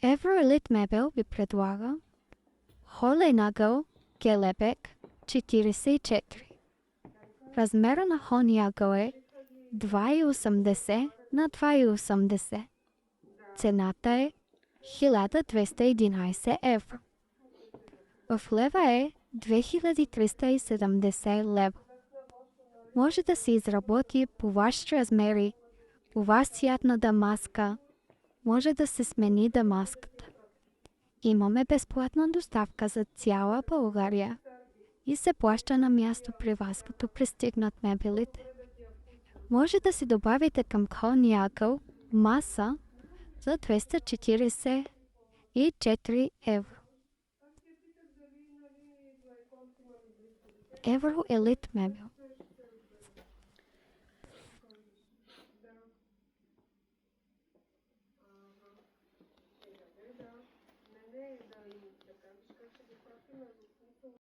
Евроелит мебел ви предлага холен ъгъл Гелебек 44. Размера на холния ъгъл е 2,80 на 2,80. Цената е 1211 евро. В лева е 2370 лева. Може да се изработи по ваш размери, по ваш цвят на дамаска, може да се смени дамаската. Имаме безплатна доставка за цяла България и се плаща на място при вас, като пристигнат мебелите. Може да си добавите към холния ъгъл маса за 244 евро. Евроелит мебел.